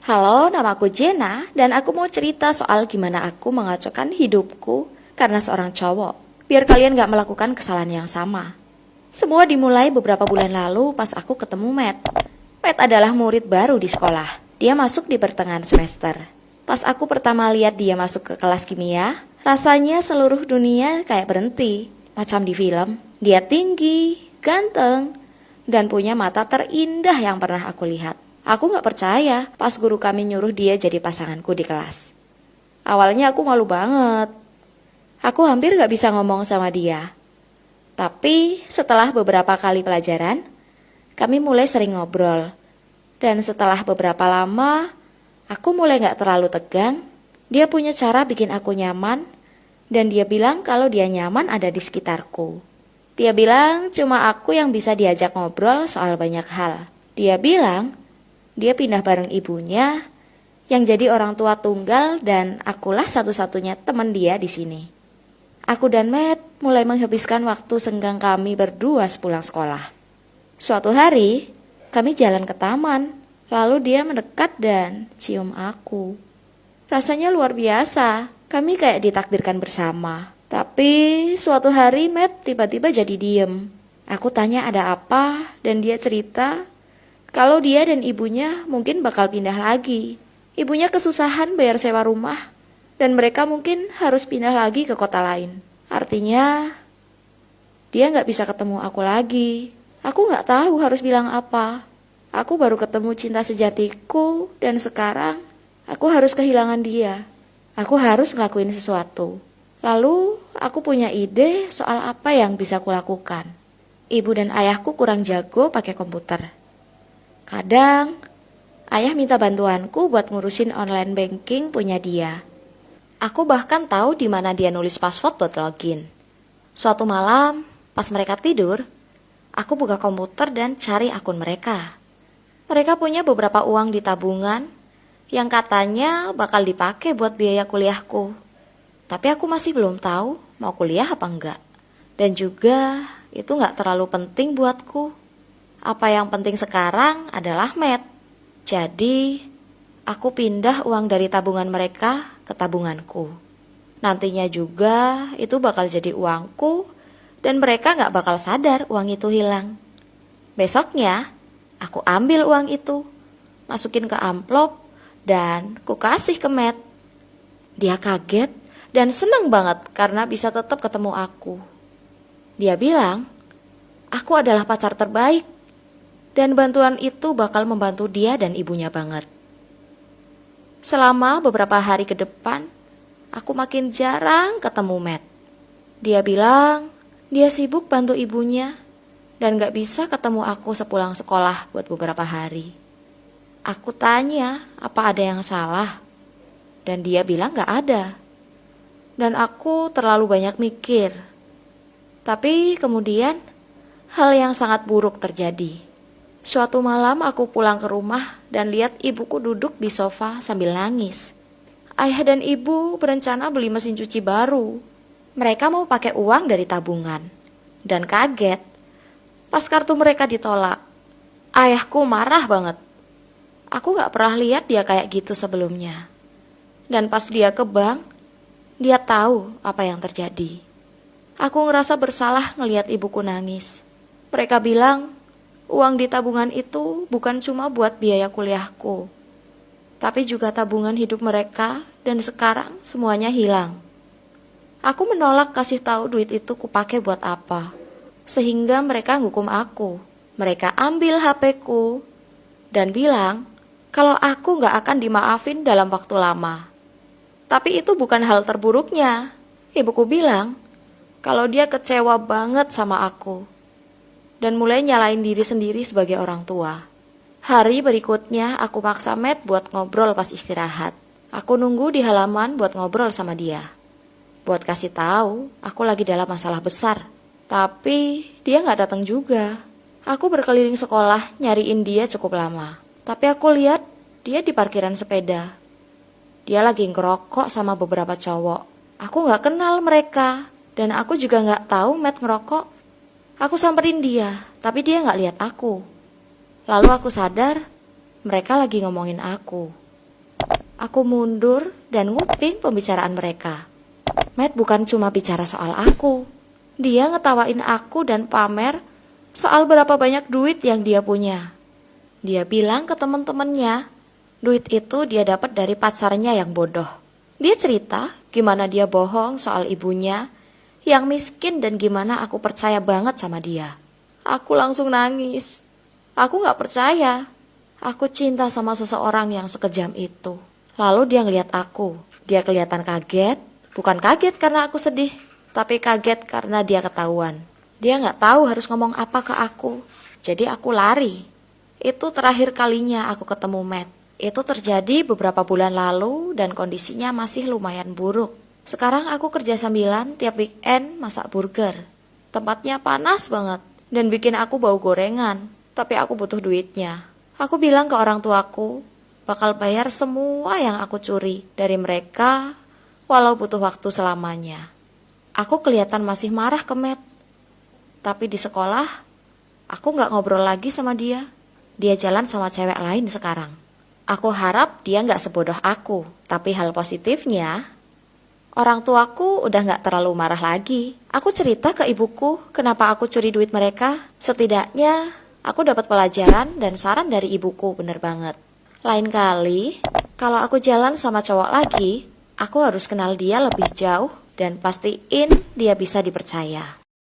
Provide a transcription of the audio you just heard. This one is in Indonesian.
Halo, namaku Jena dan aku mau cerita soal gimana aku mengacaukan hidupku karena seorang cowok. Biar kalian gak melakukan kesalahan yang sama. Semua dimulai beberapa bulan lalu pas aku ketemu Matt. Matt adalah murid baru di sekolah. Dia masuk di pertengahan semester. Pas aku pertama lihat dia masuk ke kelas kimia, rasanya seluruh dunia kayak berhenti. Macam di film. Dia tinggi, ganteng, dan punya mata terindah yang pernah aku lihat. Aku gak percaya pas guru kami nyuruh dia jadi pasanganku di kelas. Awalnya aku malu banget. Aku hampir gak bisa ngomong sama dia. Tapi setelah beberapa kali pelajaran, kami mulai sering ngobrol. Dan setelah beberapa lama, aku mulai gak terlalu tegang. Dia punya cara bikin aku nyaman. Dan dia bilang kalau dia nyaman ada di sekitarku. Dia bilang cuma aku yang bisa diajak ngobrol soal banyak hal. Dia bilang dia pindah bareng ibunya yang jadi orang tua tunggal dan akulah satu-satunya teman dia di sini. Aku dan Matt mulai menghabiskan waktu senggang kami berdua sepulang sekolah. Suatu hari, kami jalan ke taman, lalu dia mendekat dan cium aku. Rasanya luar biasa, kami kayak ditakdirkan bersama. Tapi suatu hari Matt tiba-tiba jadi diem. Aku tanya ada apa dan dia cerita kalau dia dan ibunya mungkin bakal pindah lagi. Ibunya kesusahan bayar sewa rumah dan mereka mungkin harus pindah lagi ke kota lain. Artinya dia gak bisa ketemu aku lagi. Aku gak tahu harus bilang apa. Aku baru ketemu cinta sejatiku dan sekarang aku harus kehilangan dia. Aku harus ngelakuin sesuatu. Lalu aku punya ide soal apa yang bisa kulakukan. Ibu dan ayahku kurang jago pakai komputer. Kadang ayah minta bantuanku buat ngurusin online banking punya dia. Aku bahkan tahu di mana dia nulis password buat login. Suatu malam, pas mereka tidur, aku buka komputer dan cari akun mereka. Mereka punya beberapa uang di tabungan yang katanya bakal dipakai buat biaya kuliahku. Tapi aku masih belum tahu mau kuliah apa enggak. Dan juga itu gak terlalu penting buatku. Apa yang penting sekarang adalah Matt. Jadi, aku pindah uang dari tabungan mereka ke tabunganku. Nantinya juga itu bakal jadi uangku dan mereka gak bakal sadar uang itu hilang. Besoknya, aku ambil uang itu, masukin ke amplop dan ku kasih ke Matt. Dia kaget dan senang banget karena bisa tetap ketemu aku. Dia bilang, aku adalah pacar terbaik. Dan bantuan itu bakal membantu dia dan ibunya banget. Selama beberapa hari ke depan, aku makin jarang ketemu Matt. Dia bilang dia sibuk bantu ibunya dan gak bisa ketemu aku sepulang sekolah buat beberapa hari. Aku tanya apa ada yang salah dan dia bilang gak ada. Dan aku terlalu banyak mikir. Tapi kemudian hal yang sangat buruk terjadi. Suatu malam aku pulang ke rumah dan lihat ibuku duduk di sofa sambil nangis. Ayah dan ibu berencana beli mesin cuci baru. Mereka mau pakai uang dari tabungan. Dan kaget pas kartu mereka ditolak. Ayahku marah banget. Aku gak pernah lihat dia kayak gitu sebelumnya. Dan pas dia ke bank, dia tahu apa yang terjadi. Aku ngerasa bersalah ngelihat ibuku nangis. Mereka bilang uang di tabungan itu bukan cuma buat biaya kuliahku, tapi juga tabungan hidup mereka dan sekarang semuanya hilang. Aku menolak kasih tahu duit itu kupakai buat apa, sehingga mereka ngukum aku. Mereka ambil HP-ku dan bilang kalau aku gak akan dimaafin dalam waktu lama. Tapi itu bukan hal terburuknya. Ibuku bilang kalau dia kecewa banget sama aku dan mulai nyalain diri sendiri sebagai orang tua. Hari berikutnya aku maksa Matt buat ngobrol pas istirahat. Aku nunggu di halaman buat ngobrol sama dia. Buat kasih tahu aku lagi dalam masalah besar. Tapi dia gak datang juga. Aku berkeliling sekolah nyariin dia cukup lama. Tapi aku lihat dia di parkiran sepeda. Dia lagi ngerokok sama beberapa cowok. Aku gak kenal mereka dan aku juga gak tahu Matt ngerokok. Aku samperin dia, tapi dia gak lihat aku. Lalu aku sadar, mereka lagi ngomongin aku. Aku mundur dan nguping pembicaraan mereka. Matt bukan cuma bicara soal aku. Dia ngetawain aku dan pamer soal berapa banyak duit yang dia punya. Dia bilang ke teman-temannya, duit itu dia dapat dari pacarnya yang bodoh. Dia cerita gimana dia bohong soal ibunya yang miskin dan gimana aku percaya banget sama dia. Aku langsung nangis. Aku gak percaya. Aku cinta sama seseorang yang sekejam itu. Lalu dia ngeliat aku. Dia kelihatan kaget. Bukan kaget karena aku sedih, tapi kaget karena dia ketahuan. Dia gak tahu harus ngomong apa ke aku. Jadi aku lari. Itu terakhir kalinya aku ketemu Matt. Itu terjadi beberapa bulan lalu dan kondisinya masih lumayan buruk. Sekarang aku kerja sambilan tiap weekend masak burger. Tempatnya panas banget dan bikin aku bau gorengan. Tapi aku butuh duitnya. Aku bilang ke orang tuaku, bakal bayar semua yang aku curi dari mereka, walau butuh waktu selamanya. Aku kelihatan masih marah ke Matt. Tapi di sekolah, aku gak ngobrol lagi sama dia. Dia jalan sama cewek lain sekarang. Aku harap dia gak sebodoh aku. Tapi hal positifnya, orang tuaku udah gak terlalu marah lagi. Aku cerita ke ibuku kenapa aku curi duit mereka. Setidaknya, aku dapat pelajaran dan saran dari ibuku, bener banget. Lain kali, kalau aku jalan sama cowok lagi, aku harus kenal dia lebih jauh dan pastiin dia bisa dipercaya.